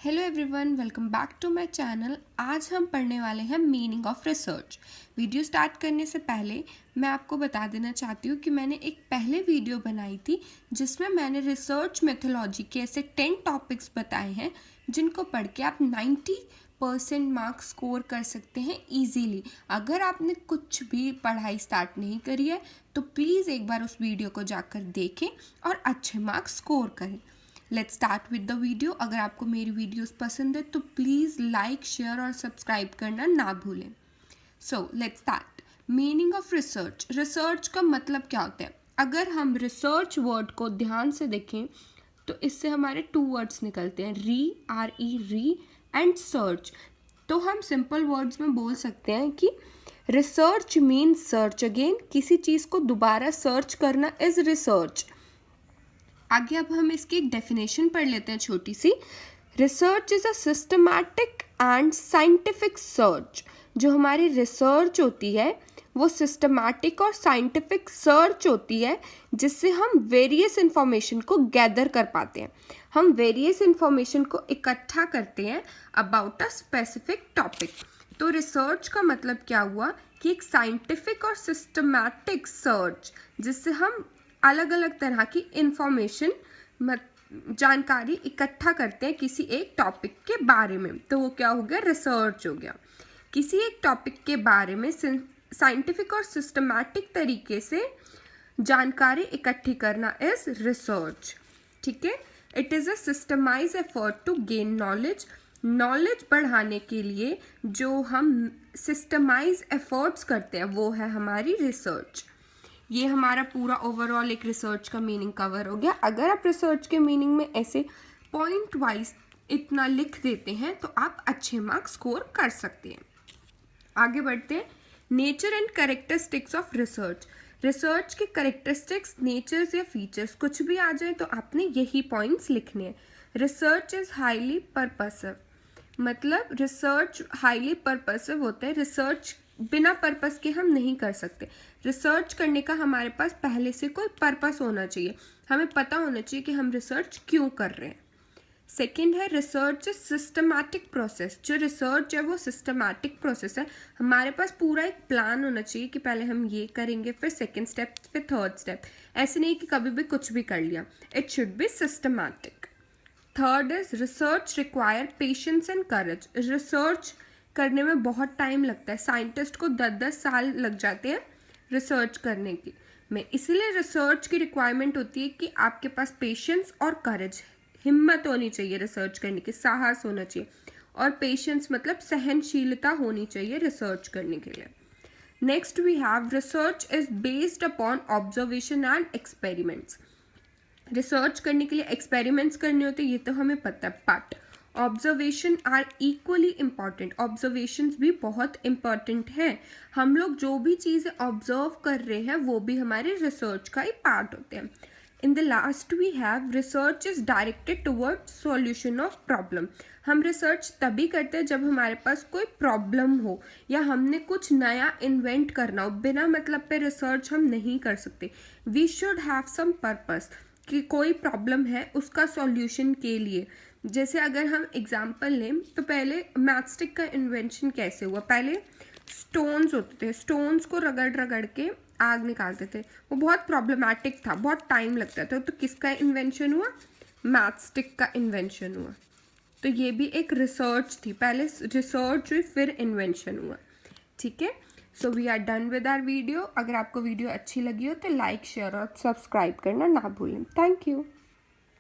Hello everyone, welcome back to my channel. आज हम पढ़ने वाले हैं meaning of research. Video start करने से पहले मैं आपको बता देना चाहती हूँ कि मैंने एक पहले वीडियो बनाई थी जिसमें मैंने रिसर्च मेथोलॉजी के ऐसे 10 टॉपिक्स बताए हैं जिनको पढ़ के आप 90% मार्क्स स्कोर कर सकते हैं ईजीली। अगर आपने कुछ भी पढ़ाई स्टार्ट नहीं करी है तो प्लीज़ एक बार उस वीडियो को जाकर देखें और अच्छे मार्क्स स्कोर करें। Let's start with the video. अगर आपको मेरी वीडियोस पसंद है तो प्लीज़ लाइक, शेयर और सब्सक्राइब करना ना भूलें। So let's start. Meaning of research. Research का मतलब क्या होता है? अगर हम रिसर्च वर्ड को ध्यान से देखें तो इससे हमारे 2 वर्ड्स निकलते हैं, री एंड सर्च। तो हम सिंपल वर्ड्स में बोल सकते हैं कि रिसर्च मीन्स सर्च अगेन। किसी चीज़ को दोबारा सर्च करना इज रिसर्च। आगे अब हम इसकी एक डेफिनेशन पढ़ लेते हैं छोटी सी। Research is a systematic and scientific search. जो हमारी रिसर्च होती है वो सिस्टमैटिक और साइंटिफिक सर्च होती है जिससे हम वेरियस इंफॉर्मेशन को गैदर कर पाते हैं। हम वेरियस इंफॉर्मेशन को इकट्ठा करते हैं अबाउट अ स्पेसिफिक टॉपिक। तो रिसर्च का मतलब क्या हुआ कि एक साइंटिफिक और सिस्टमैटिक सर्च जिससे हम अलग अलग तरह की इंफॉर्मेशन जानकारी इकट्ठा करते हैं किसी एक टॉपिक के बारे में, तो वो क्या हो गया? रिसर्च हो गया। किसी एक टॉपिक के बारे में साइंटिफिक और सिस्टमैटिक तरीके से जानकारी इकट्ठी करना इज रिसर्च। ठीक है। It is a systemize effort to gain knowledge. Knowledge बढ़ाने के लिए जो हम सिस्टमाइज एफर्ट्स करते हैं वो है हमारी रिसर्च। ये हमारा पूरा ओवरऑल एक रिसर्च का मीनिंग कवर हो गया। अगर आप रिसर्च के मीनिंग में ऐसे पॉइंट वाइज इतना लिख देते हैं तो आप अच्छे मार्क्स स्कोर कर सकते हैं। आगे बढ़ते हैं। Nature and characteristics of research. Research के कैरेक्टरिस्टिक्स, नेचर्स या फीचर्स कुछ भी आ जाए तो आपने यही पॉइंट्स लिखने हैं। Research is highly purposive. मतलब रिसर्च हाईली पर्पसिव होता है। रिसर्च बिना पर्पस के हम नहीं कर सकते। रिसर्च करने का हमारे पास पहले से कोई पर्पस होना चाहिए। हमें पता होना चाहिए कि हम रिसर्च क्यों कर रहे हैं। सेकेंड है रिसर्च इज सिस्टमैटिक प्रोसेस। जो रिसर्च है वो सिस्टमैटिक प्रोसेस है। हमारे पास पूरा एक प्लान होना चाहिए कि पहले हम ये करेंगे, फिर सेकेंड स्टेप, फिर थर्ड स्टेप। ऐसे नहीं कि कभी भी कुछ भी कर लिया। It should be systematic. Third is research require patience and courage. Research करने में बहुत टाइम लगता है। साइंटिस्ट को 10-10 साल लग जाते हैं रिसर्च करने की में। इसीलिए रिसर्च की रिक्वायरमेंट होती है कि आपके पास पेशेंस और करेज, हिम्मत होनी चाहिए रिसर्च करने की, साहस होना चाहिए। और पेशेंस मतलब सहनशीलता होनी चाहिए रिसर्च करने के लिए। Next we have research is based upon observation and experiments. Research करने के लिए एक्सपेरिमेंट्स करने होते हैं, ये तो हमें पता है, but observation are equally important. Observations भी बहुत इम्पॉर्टेंट है। हम लोग जो भी चीज़ें ऑब्जर्व कर रहे हैं वो भी हमारे रिसर्च का ही पार्ट होते हैं। In the last we have research is directed toward solution of problem. हम रिसर्च तभी करते हैं जब हमारे पास कोई प्रॉब्लम हो या हमने कुछ नया इन्वेंट करना हो। बिना मतलब पे रिसर्च हम नहीं कर सकते। We should have some purpose कि कोई प्रॉब्लम है उसका सॉल्यूशन के लिए। जैसे अगर हम एग्जाम्पल लें तो पहले मैचस्टिक का इन्वेंशन कैसे हुआ? पहले स्टोन्स होते थे, स्टोन्स को रगड़ रगड़ के आग निकालते थे। वो बहुत प्रॉब्लमैटिक था, बहुत टाइम लगता था। तो किसका इन्वेंशन हुआ? मैचस्टिक का इन्वेंशन हुआ। तो ये भी एक रिसर्च थी। पहले रिसर्च हुई फिर इन्वेंशन हुआ। ठीक है। So we are done with our video. अगर आपको वीडियो अच्छी लगी हो तो लाइक, शेयर और सब्सक्राइब करना ना भूलें। Thank you.